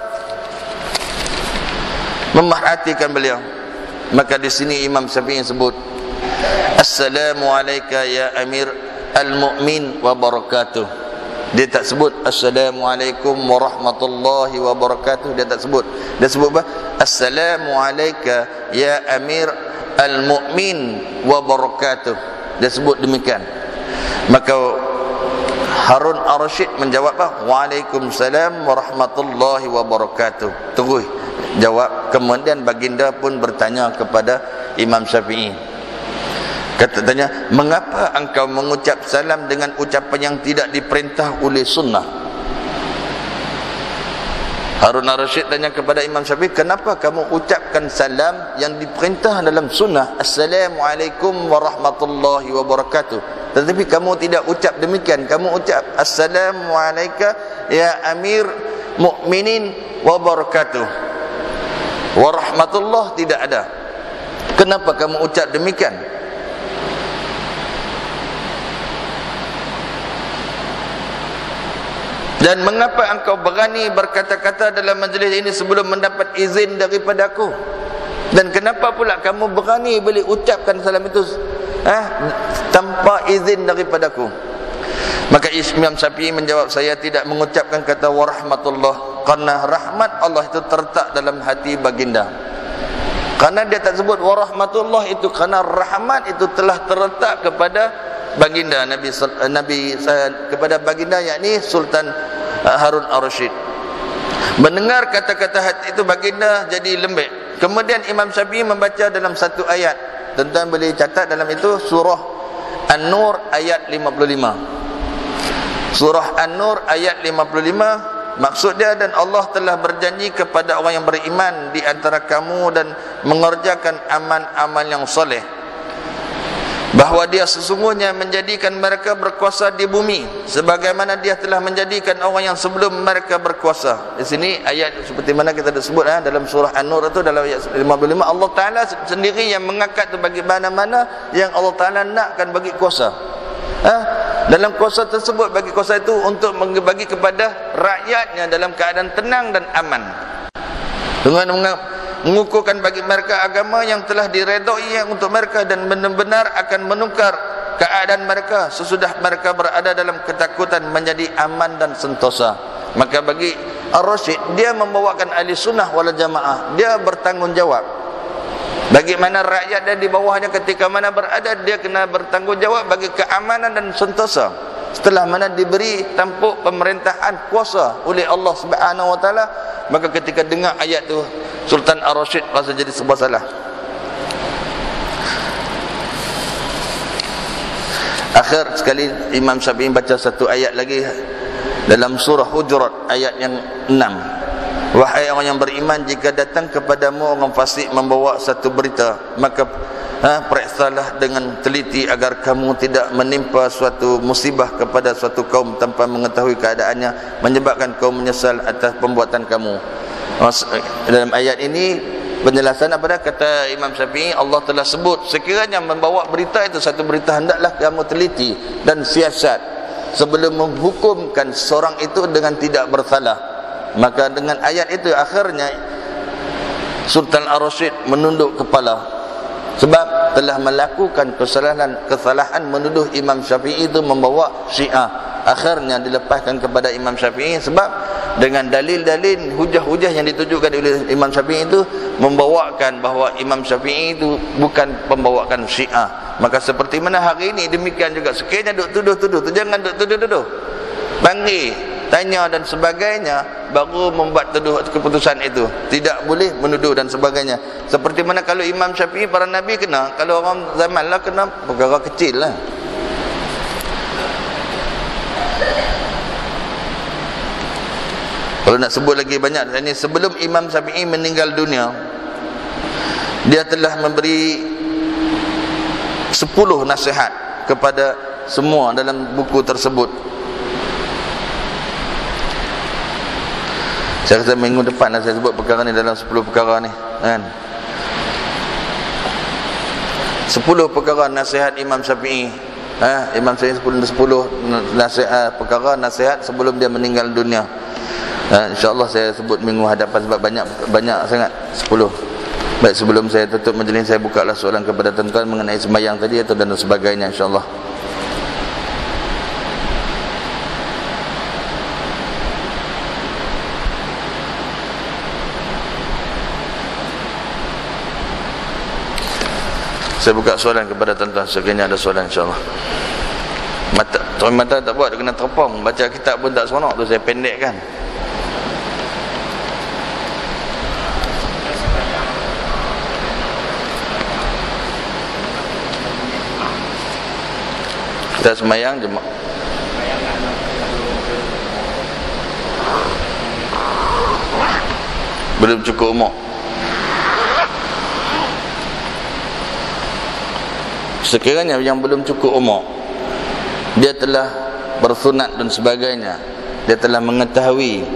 A: memerhatikan beliau. Maka di sini Imam Syafi'i sebut, Assalamu alayka ya Amir al-Mu'min wa barakatuh. Dia tak sebut Assalamualaikum warahmatullahi wabarakatuh. Dia tak sebut. Dia sebut apa? Assalamu alayka ya Amir al-Mu'min wa barakatuh. Dia sebut demikian. Maka Harun ar-Rasyid menjawab apa? Waalaikumsalam warahmatullahi wabarakatuh. Tunggu jawab. Kemudian baginda pun bertanya kepada Imam Syafi'i. Katanya, mengapa engkau mengucap salam dengan ucapan yang tidak diperintah oleh sunnah? Harun ar-Rasyid tanya kepada Imam Syafi'i, kenapa kamu ucapkan salam yang diperintah dalam sunnah? Assalamualaikum warahmatullahi wabarakatuh. Tetapi kamu tidak ucap demikian. Kamu ucap Assalamualaikum ya Amir Mu'minin wabarakatuh. Warahmatullah tidak ada. Kenapa kamu ucap demikian? Dan mengapa engkau berani berkata-kata dalam majlis ini sebelum mendapat izin daripada aku? Dan kenapa pula kamu berani boleh ucapkan salam itu tanpa izin daripada aku? Maka Imam Syafi'i menjawab, saya tidak mengucapkan kata warahmatullah karena rahmat Allah itu terletak dalam hati baginda. Karena dia tak sebut warahmatullah itu karena rahmat itu telah terletak kepada baginda Nabi kepada baginda, yakni Sultan Harun ar-Rasyid. Mendengar kata-kata hati itu baginda jadi lembek. Kemudian Imam Syafi'i membaca dalam satu ayat. Tuan-tuan boleh catat dalam itu surah An-Nur ayat 55. Surah An-Nur ayat 55. Maksud dia, dan Allah telah berjanji kepada orang yang beriman di antara kamu dan mengerjakan amal-amal yang soleh, bahawa dia sesungguhnya menjadikan mereka berkuasa di bumi sebagaimana dia telah menjadikan orang yang sebelum mereka berkuasa. Di sini ayat seperti mana kita dah sebut dalam surah An-Nur itu, dalam ayat 55, Allah Ta'ala sendiri yang mengangkat itu bagi mana-mana yang Allah Ta'ala nakkan bagi kuasa. Dalam kuasa tersebut, bagi kuasa itu untuk bagi kepada rakyatnya dalam keadaan tenang dan aman, dengan mengukuhkan bagi mereka agama yang telah diredai untuk mereka, dan benar-benar akan menukar keadaan mereka sesudah mereka berada dalam ketakutan menjadi aman dan sentosa. Maka bagi Ar-Rasyid, dia membawakan ahli sunnah wal jamaah, dia bertanggungjawab. Bagaimana rakyat dia di bawahnya ketika mana berada, dia kena bertanggungjawab bagi keamanan dan sentosa. Setelah mana diberi tampuk pemerintahan kuasa oleh Allah Subhanahu wa taala, maka ketika dengar ayat tu Sultan Ar-Rasyid rasa jadi sebuah salah. Akhir sekali Imam Syafi'i baca satu ayat lagi dalam surah Hujurat ayat yang 6. Wahai orang yang beriman, jika datang kepadamu orang fasik membawa satu berita, maka periksalah dengan teliti agar kamu tidak menimpa suatu musibah kepada suatu kaum tanpa mengetahui keadaannya, menyebabkan kaum menyesal atas perbuatan kamu. Dalam ayat ini penjelasan apa dah? Kata Imam Syafi'i, Allah telah sebut sekiranya membawa berita itu satu berita, hendaklah kamu teliti dan siasat sebelum menghukumkan seorang itu dengan tidak bersalah. Maka dengan ayat itu akhirnya Sultan Ar-Rasyid menunduk kepala sebab telah melakukan kesalahan menuduh Imam Syafi'i itu membawa Syiah. Akhirnya dilepaskan kepada Imam Syafi'i sebab dengan dalil-dalil hujah-hujah yang ditujukan oleh Imam Syafi'i itu membawakan bahawa Imam Syafi'i itu bukan pembawakan Syiah. Maka seperti mana hari ini demikian juga, sekiranya duk tuduh-tuduh tu jangan duk tuduh-tuduh, panggil, tanya dan sebagainya, baru membuat tuduh keputusan itu. Tidak boleh menuduh dan sebagainya. Seperti mana kalau Imam Syafi'i para Nabi kena, kalau orang zaman lah kena perkara kecil lah. Kalau nak sebut lagi banyak, ini sebelum Imam Syafi'i meninggal dunia, dia telah memberi 10 nasihat kepada semua dalam buku tersebut. Saya kata minggu depan lah saya sebut perkara ni dalam 10 perkara ni kan. 10 perkara nasihat Imam Syafi'i Imam saya 10 nasihat, perkara nasihat sebelum dia meninggal dunia. InsyaAllah saya sebut minggu hadapan sebab banyak sangat 10. Baik, sebelum saya tutup majlis, saya bukalah soalan kepada tuan-tuan mengenai sembahyang tadi atau dan sebagainya, insyaAllah. Saya buka soalan kepada tuan-tuan sekiranya ada soalan, insyaAllah. Mata tak buat, dia kena terpong. Baca kitab pun tak seronok tu, saya pendekkan. Kita sembahyang belum cukup umur. Sekiranya yang belum cukup umur, dia telah bersunat dan sebagainya, dia telah mengetahui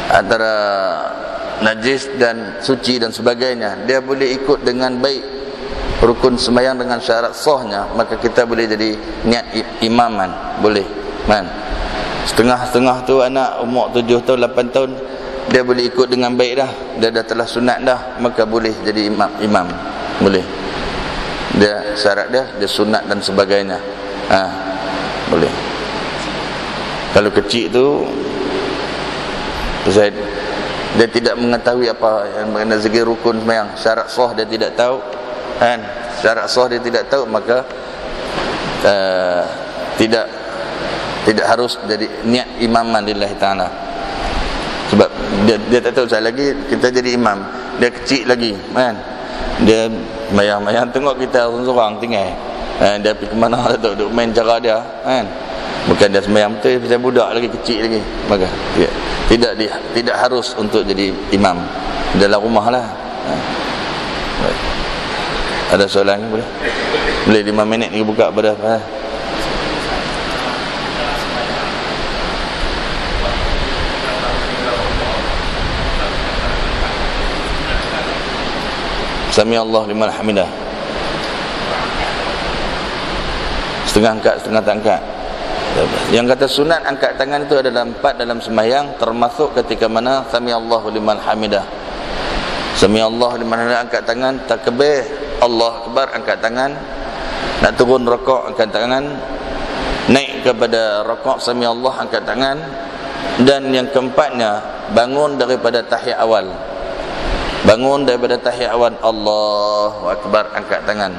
A: antara najis dan suci dan sebagainya, dia boleh ikut dengan baik rukun sembahyang dengan syarat sahnya, maka kita boleh jadi niat imaman, boleh kan. Setengah-setengah tu anak umur 7 tahun 8 tahun dia boleh ikut dengan baik dah, dia dah telah sunat dah, maka boleh jadi imam boleh. Dia syarat dia sunat dan sebagainya, boleh. Kalau kecil tu dia tidak mengetahui apa yang mengenai segi rukun sembahyang, syarat sah dia tidak tahu kan, syarat sah dia tidak tahu, maka tidak harus jadi niat imaman lillahi ta'ala. Sebab dia tak tahu, saya lagi kita jadi imam, dia kecil lagi kan, dia mayang-mayang tengok kita seorang-seorang tinggal, dia pergi ke mana tak tahu, duk main cara dia kan, bukan dia sembahyang betul, dia budak lagi, kecil lagi, maka tidak harus untuk jadi imam dalam rumah lah. Ada soalan ni boleh? Boleh 5 minit ni buka pada Sami Allah liman hamidah. Setengah angkat, setengah tak angkat. Yang kata sunat angkat tangan itu adalah 4 dalam sembahyang, termasuk ketika mana Sami Allahu liman hamidah. Sami Allah liman hamidah, angkat tangan, takbir, Allah akbar, angkat tangan, nak turun rakaat angkat tangan, naik kepada rakaat Sami Allah angkat tangan, dan yang keempatnya bangun daripada tahiyat awal. Bangun daripada tahiyat awal, Allahu akbar, angkat tangan.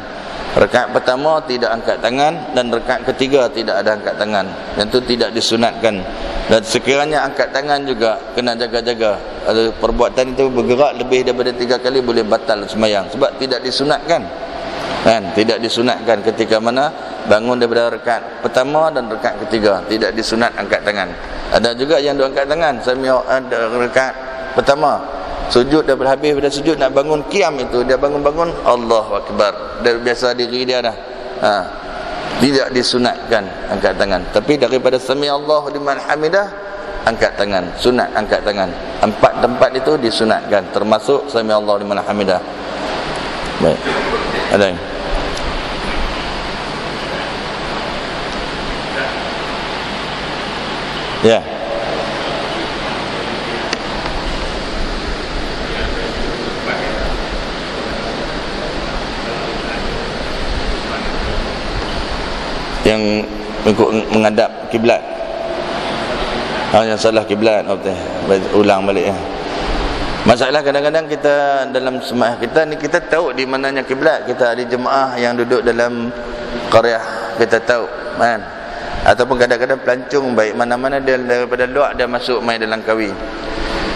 A: Rakaat pertama tidak angkat tangan, dan rakaat ketiga tidak ada angkat tangan. Yang itu tidak disunatkan. Dan sekiranya angkat tangan juga kena jaga-jaga. Ada perbuatan itu bergerak lebih daripada 3 kali boleh batal sembahyang, sebab tidak disunatkan kan, tidak disunatkan ketika mana bangun daripada rakaat pertama dan rakaat ketiga, tidak disunat angkat tangan. Ada juga yang diangkat tangan ada rakaat pertama, sujud daripada habis pada sujud nak bangun qiyam itu, dia bangun-bangun Allahu akbar, dia biasa diri dia dah, tidak disunatkan angkat tangan. Tapi daripada Sami Allahu liman hamidah, angkat tangan, sunat angkat tangan. 4 tempat itu disunatkan, termasuk Sami Allahu liman hamidah. Baik, ada yang ya. Yang menghadap kiblat, yang salah kiblat, ulang balik ya. Masalah kadang-kadang kita dalam sembahyang kita ni, kita tahu di mananya kiblat, kita ada jemaah yang duduk dalam qaryah, kita tahu kan, ataupun kadang-kadang pelancong baik mana-mana dia daripada luar dia masuk main dalam kawi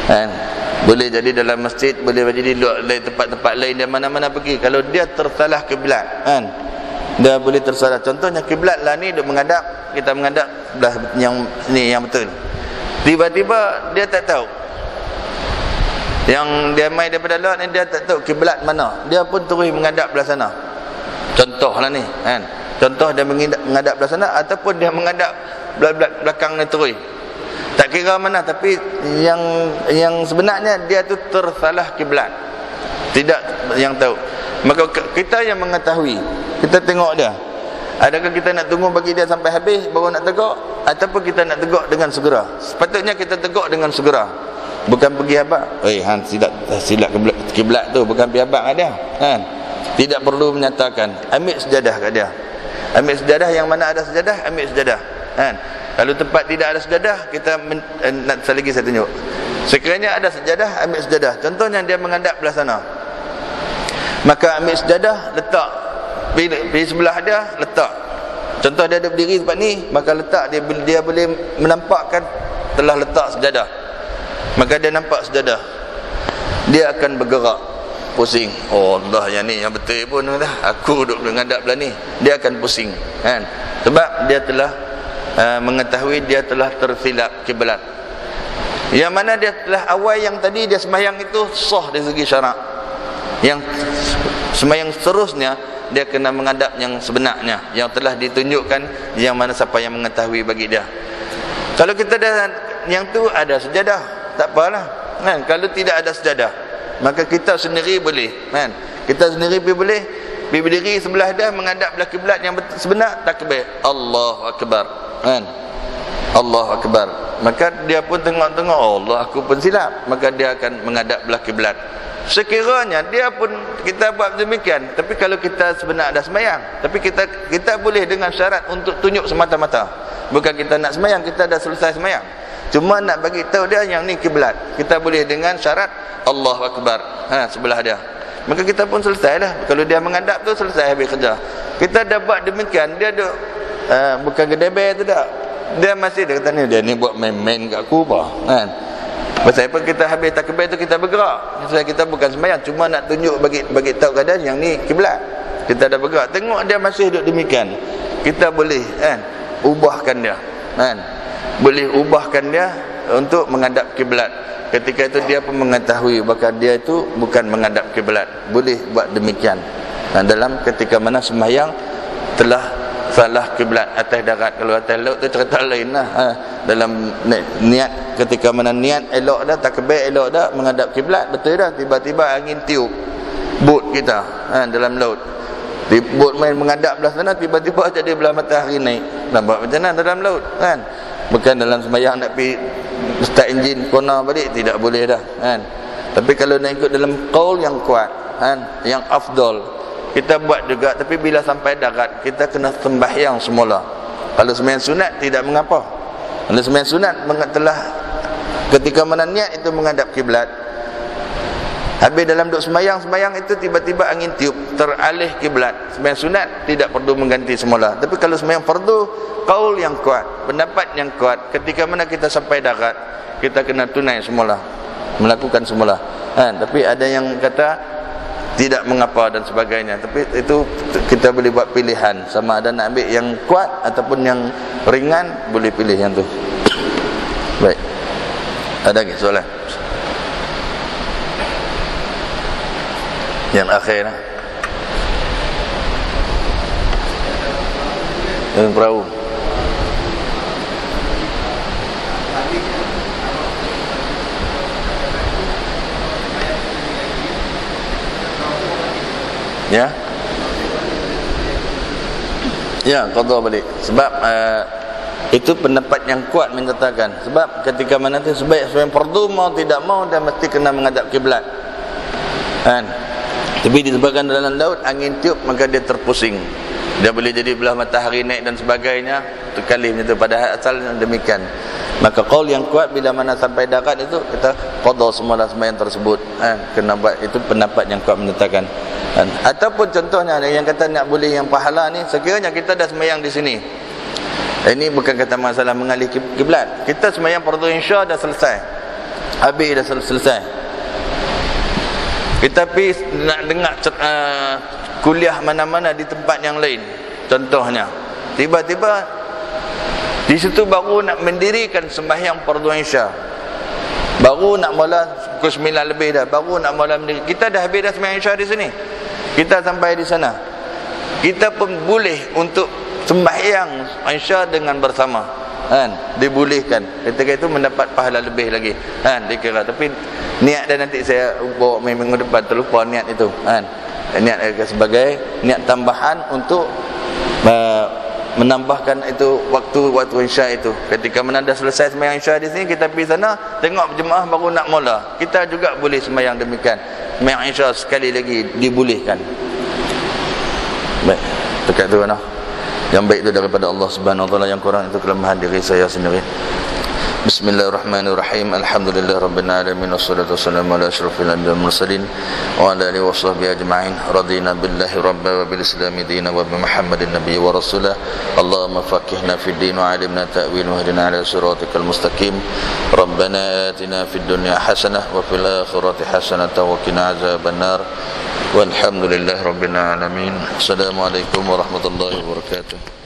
A: kan, boleh jadi dalam masjid, boleh jadi luar tempat-tempat lain, dia mana-mana pergi. Kalau dia tersalah kiblat kan, dia boleh tersalah. Contohnya kiblat lah ni dia menghadap, kita menghadap belah yang ni yang betul, tiba-tiba dia tak tahu, yang dia main daripada luar ni dia tak tahu kiblat mana, dia pun terus menghadap belah sana. Contohlah ni kan, contoh dia menghadap belah sana, ataupun dia menghadap belakang ni terus, tak kira mana, tapi yang sebenarnya dia tu tersalah kiblat, tidak yang tahu. Maka kita yang mengetahui, kita tengok dia Adakah kita nak tunggu bagi dia sampai habis baru nak tegak, ataupun kita nak tegak dengan segera? Sepatutnya kita tegak dengan segera. Bukan pergi abang, hang silap kiblat tu, bukan pergi abang dia. Kan? Tidak perlu menyatakan. Ambil sejadah kat dia. Ambil sejadah, yang mana ada sejadah, ambil sejadah. Kan? Kalau tempat tidak ada sejadah, kita nak lagi saya tunjuk. Sekiranya ada sejadah, ambil sejadah. Contohnya dia menghadap belah sana, maka ambil sejadah, letak di sebelah dia, letak. Contoh dia ada berdiri tempat ni, maka letak dia boleh menampakkan telah letak sejadah. Maka dia nampak sejadah, dia akan bergerak, pusing. Oh Allah, yang ni yang betul pun dah. Aku duduk menghadap belah ni, dia akan pusing. Kan? Sebab dia telah mengetahui dia telah tersilap kiblat. Yang mana dia telah awal yang tadi dia sembahyang itu sah dari segi syarak. Yang sembahyang seterusnya dia kena menghadap yang sebenarnya, yang telah ditunjukkan, yang mana siapa yang mengetahui bagi dia. Kalau kita dah yang tu ada sejadah, tak apalah. Kan? Kalau tidak ada sejadah, maka kita sendiri boleh. Kan? Kita sendiri boleh pergi berdiri sebelah dia, menghadap belah kiblat yang sebenar, takbir Allahu Akbar. Kan? Allahu Akbar. Maka dia pun tengok-tengok, oh Allah, aku pun silap. Maka dia akan menghadap belah kiblat. Sekiranya dia pun kita buat demikian, tapi kalau kita sebenar ada sembahyang, tapi kita boleh dengan syarat untuk tunjuk semata-mata. Bukan kita nak sembahyang, kita dah selesai sembahyang, cuma nak bagi tahu dia yang ni kiblat. Kita boleh dengan syarat Allahu Akbar, sebelah dia. Maka kita pun selesai dah. Kalau dia menghadap tu, selesai habis kerja. Kita dah buat demikian, dia duk bukan gedebe tu tak. Dia masih dia kata ni, dia ni buat main-main kat aku apa. Kan? Pasal apa kita habis takbir tu kita bergerak. Sebab kita bukan sembahyang, cuma nak tunjuk bagi tahu keadaan yang ni kiblat. Kita dah bergerak, tengok dia masih duduk demikian, kita boleh ubahkan dia. Kan? Boleh ubahkan dia untuk menghadap kiblat. Ketika itu dia pun mengetahui bahwa dia itu bukan menghadap kiblat. Boleh buat demikian. Dalam ketika mana sembahyang telah salah kiblat atas darat. Kalau atas laut tu cerita lain lah. Dalam niat, ketika mana niat elok dah, takbir elok dah, menghadap kiblat, betul dah, tiba-tiba angin tiup bot kita dalam laut. Bot main menghadap belah sana, tiba-tiba jadi belah matahari naik. Nampak macam mana dalam laut. Kan? Bukan dalam sembahyang nak pergi start enjin kona balik, tidak boleh dah. Kan? Tapi kalau nak ikut dalam qaul yang kuat, yang afdal, kita buat juga. Tapi bila sampai darat, kita kena sembahyang semula. Kalau sembahyang sunat tidak mengapa. Kalau sembahyang sunat telah ketika mana niat itu menghadap kiblat, habis dalam duk sembahyang itu tiba-tiba angin tiup, teralih kiblat. Sembahyang sunat tidak perlu mengganti semula. Tapi kalau sembahyang fardu, qaul yang kuat, pendapat yang kuat, ketika mana kita sampai darat, kita kena tunai semula, melakukan semula. Tapi ada yang kata tidak mengapa dan sebagainya. Tapi itu kita boleh buat pilihan, sama ada nak ambil yang kuat ataupun yang ringan, boleh pilih yang tu. Baik. Ada lagi soalan? Yang akhir lah, yang perahu. Ya, qada balik. Sebab itu pendapat yang kuat menyatakan, sebab ketika mana tu sebaik-sebaik fardu, mau tidak mau dia mesti kena menghadap kiblat. Kan? Tapi disebabkan dalam laut angin tiup, maka dia terpusing. Dia boleh jadi belah matahari naik dan sebagainya. Itu kali macam tu, pada asalnya demikian. Maka qaul yang kuat bila mana sampai darat itu, kita qada semula sembahyang tersebut. Kena buat, itu pendapat yang kuat menyatakan. Ataupun contohnya yang kata nak boleh yang pahala ni, sekiranya kita dah sembahyang di sini. Ini bukan kata masalah mengalih kiblat. Kita sembahyang fardu insya dah selesai. Habis dah selesai. Kita pergi nak dengar kuliah mana-mana di tempat yang lain. Contohnya, tiba-tiba di situ baru nak mendirikan sembahyang fardu insya. Baru nak mula pukul 9 lebih dah, baru nak mula mendirikan. Kita dah habis dah sembahyang insya di sini. Kita sampai di sana, kita pun boleh untuk sembahyang insya dengan bersama. Dibolehkan. Ketika itu mendapat pahala lebih lagi. Dikira. Tapi niat dan nanti saya bawa minggu depan, terlupa niat itu. Niat sebagai niat tambahan untuk menambahkan itu waktu Isya itu. Ketika mana dah selesai sembahyang Isya di sini, kita pergi sana tengok jemaah baru nak mula, kita juga boleh sembahyang demikian. Sembahyang Isya sekali lagi dibolehkan. Baik, dekat tu mana? Yang baik itu daripada Allah Subhanahu wa taala, yang kurang itu kelemahan diri saya sendiri. Bismillahirrahmanirrahim. Alhamdulillahirabbil alamin wassalatu wassalamu ala asyrofil anbiya'i wal mursalin wa ala alihi washabbihi ajma'in. Radina billahi rabban wa bil islami dinan wa bi Muhammadin nabiyyan wa rasulah. Allahumma faqihna fid din wa 'allimna ta'wil wa hdina 'ala siratikal mustaqim. Rabbana atina fid dunya hasanah wa fil akhirati hasanah wa qina azabannar. Walhamdulillahirabbil alamin. Assalamualaikum warahmatullahi wabarakatuh.